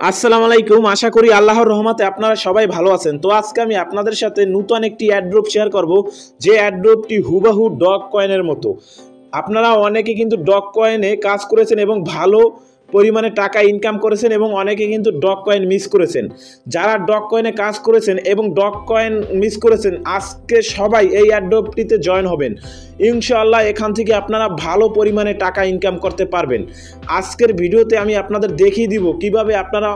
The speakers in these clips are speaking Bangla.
আসসালামু আলাইকুম। আশা করি আল্লাহর রহমতে আপনারা সবাই ভালো আছেন। তো আজকে আমি আপনাদের সাথে নতুন একটি অ্যাড্রপ শেয়ার করব, যে অ্যাড্রপটি হুবাহু ডগ কয়েনের মতো। আপনারা অনেকে কিন্তু ডগ কয়েনে কাজ করেছেন এবং ভালো পরিমাণে টাকা ইনকাম করেছেন, এবং অনেকে কিন্তু ডগ কয়েন মিস করেছেন। যারা ডগ কয়েনে কাজ করেছেন এবং ডগ কয়েন মিস করেছেন, আজকে সবাই এই অ্যাড্রপটিতে জয়েন হবেন। ইনশাআল্লাহ এখান থেকে আপনারা ভালো পরিমাণে টাকা ইনকাম করতে পারবেন। আজকের ভিডিওতে আমি আপনাদের দেখিয়ে দিব কিভাবে আপনারা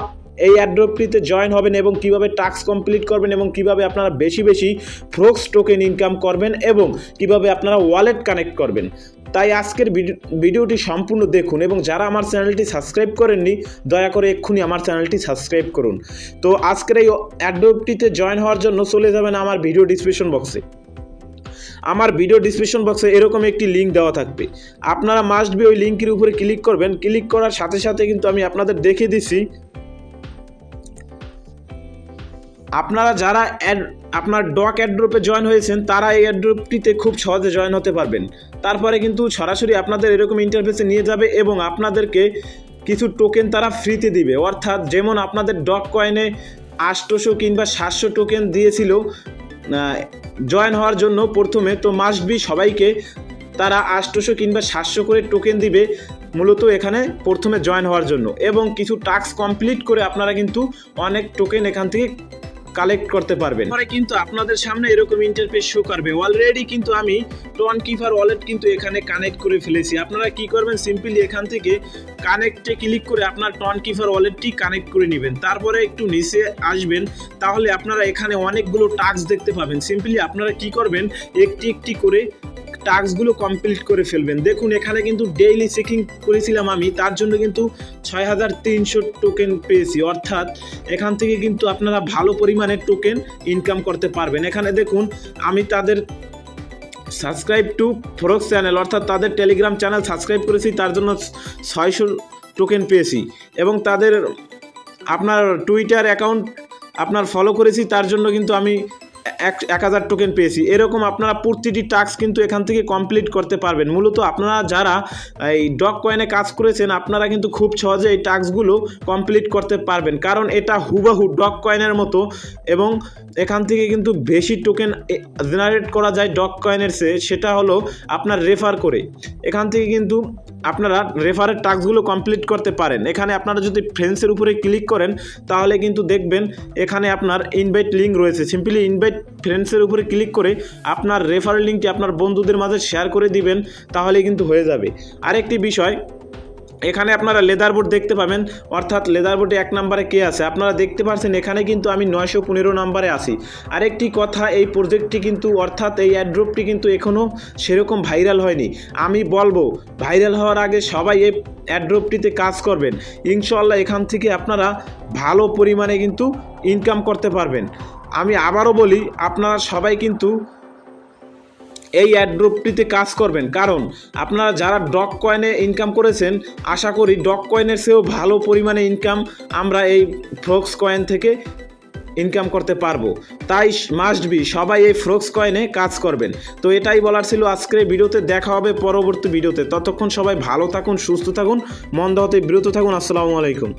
এই অ্যাড্রপটিতে জয়েন হবেন এবং কিভাবে টাস্ক কমপ্লিট করবেন, এবং কিভাবে আপনারা বেশি বেশি ফ্রক্স টোকেন ইনকাম করবেন, এবং কিভাবে আপনারা ওয়ালেট কানেক্ট করবেন। তাই আজকের ভিডিওটি সম্পূর্ণ দেখুন, এবং যারা আমার চ্যানেলটি সাবস্ক্রাইব করেননি দয়া করে এক্ষুনি আমার চ্যানেলটি সাবস্ক্রাইব করুন। তো আজকের এই অ্যাড্রপটিতে জয়েন হওয়ার জন্য চলে যাবেন আমার ভিডিও ডিসক্রিপশন বক্সে। আমার ভিডিও ডিসক্রিপশন বক্সে এরকম একটি লিঙ্ক দেওয়া থাকবে, আপনারা মাস্ট বি ওই লিঙ্কের উপরে ক্লিক করবেন। ক্লিক করার সাথে সাথে কিন্তু আমি আপনাদের দেখিয়ে দিচ্ছি, আপনারা যারা আপনার ডগ অ্যাড্রপে জয়েন হয়েছেন তারা এই অ্যাড্রপটিতে খুব সহজে জয়েন হতে পারবেন। তারপরে কিন্তু সরাসরি আপনাদের এরকম ইন্টারফেসে নিয়ে যাবে এবং আপনাদেরকে কিছু টোকেন তারা ফ্রিতে দিবে। অর্থাৎ যেমন আপনাদের ডগ কয়েনে 800 কিংবা 700 টোকেন দিয়েছিল জয়েন হওয়ার জন্য প্রথমে, তো মাস্ট বি সবাইকে তারা 800 কিংবা 700 করে টোকেন দিবে মূলত এখানে প্রথমে জয়েন হওয়ার জন্য, এবং কিছু টাস্ক কমপ্লিট করে আপনারা কিন্তু অনেক টোকেন এখান থেকে কালেক্ট করতে পারবেন। পরে কিন্তু আপনাদের সামনে এরকম ইন্টারফেস শো করবে। অলরেডি কিন্তু আমি টন কিপার ওয়ালেট কিন্তু এখানে কানেক্ট করে ফেলেছি। আপনারা কি করবেন, সিম্পলি এখান থেকে কানেক্টে ক্লিক করে আপনার টন কিপার ওয়ালেটটি কানেক্ট করে নেবেন। তারপরে একটু নিচে আসবেন, তাহলে আপনারা এখানে অনেকগুলো টাস্ক দেখতে পাবেন। সিম্পলি আপনারা কি করবেন, একটি একটি করে টাস্কগুলো কমপ্লিট করে ফেলবেন। দেখুন এখানে কিন্তু ডেইলি চেকিং করেছিলাম আমি, তার জন্য কিন্তু 6300 টোকেন পেয়েছি। অর্থাৎ এখান থেকে কিন্তু আপনারা ভালো পরিমাণে টোকেন ইনকাম করতে পারবেন। এখানে দেখুন আমি তাদের সাবস্ক্রাইব টু ফ্রক্স চ্যানেল, অর্থাৎ তাদের টেলিগ্রাম চ্যানেল সাবস্ক্রাইব করেছি, তার জন্য 600 টোকেন পেয়েছি, এবং তাদের আপনার টুইটার অ্যাকাউন্ট আপনার ফলো করেছি, তার জন্য কিন্তু আমি 1000 টোকেন পেয়েছি। এরকম আপনারা প্রতিটি টাস্ক কিন্তু এখান থেকে কমপ্লিট করতে পারবেন। মূলত আপনারা যারা এই ডগ কয়েনে কাজ করেছেন আপনারা কিন্তু খুব সহজে এই টাস্কগুলো কমপ্লিট করতে পারবেন, কারণ এটা হুবাহু ডগ কয়েনের মতো, এবং এখান থেকে কিন্তু বেশি টোকেন জেনারেট করা যায় ডগ কয়েনের চেয়ে। সেটা হলো আপনার রেফার করে। এখান থেকে কিন্তু আপনারা রেফারের টাস্কগুলো কমপ্লিট করতে পারেন। এখানে আপনারা যদি ফ্রেন্ডসের উপরে ক্লিক করেন তাহলে কিন্তু দেখবেন এখানে আপনার ইনভাইট লিঙ্ক রয়েছে। সিম্পলি ইনভাইট ফ্রেন্ডসের উপরে ক্লিক করে আপনার রেফারেল লিঙ্কটি আপনার বন্ধুদের মাঝে শেয়ার করে দিবেন, তাহলে কিন্তু হয়ে যাবে। আরেকটি বিষয়, এখানে আপনারা লেদার বোর্ড দেখতে পাবেন, অর্থাৎ লেদার বোর্ডে 1 নম্বরে কে আছে আপনারা দেখতে পাচ্ছেন। এখানে কিন্তু আমি 915 নম্বরে আছি। আরেকটি কথা, এই প্রজেক্টটি কিন্তু অর্থাৎ এই অ্যাড্রপটি কিন্তু এখনও সেরকম ভাইরাল হয়নি। আমি বলবো ভাইরাল হওয়ার আগে সবাই এই অ্যাড্রপটিতে কাজ করবেন। ইনশাআল্লাহ এখান থেকে আপনারা ভালো পরিমাণে কিন্তু ইনকাম করতে পারবেন। আমি আবারও বলি, আপনারা সবাই কিন্তু এই অ্যাড্রপটিতে কাজ করবেন, কারণ আপনারা যারা ডগ কয়েনে ইনকাম করেছেন আশা করি ডগ কয়েনের চেয়েও ভালো পরিমাণে ইনকাম আমরা এই ফ্রক্স কয়েন থেকে ইনকাম করতে পারবো। তাই মাস্ট বি সবাই এই ফ্রক্স কয়েনে কাজ করবেন। তো এটাই বলার ছিল আজকের ভিডিওতে। দেখা হবে পরবর্তী ভিডিওতে। ততক্ষণ সবাই ভালো থাকুন, সুস্থ থাকুন, মন্দ হতে বিরত থাকুন। আসসালামু আলাইকুম।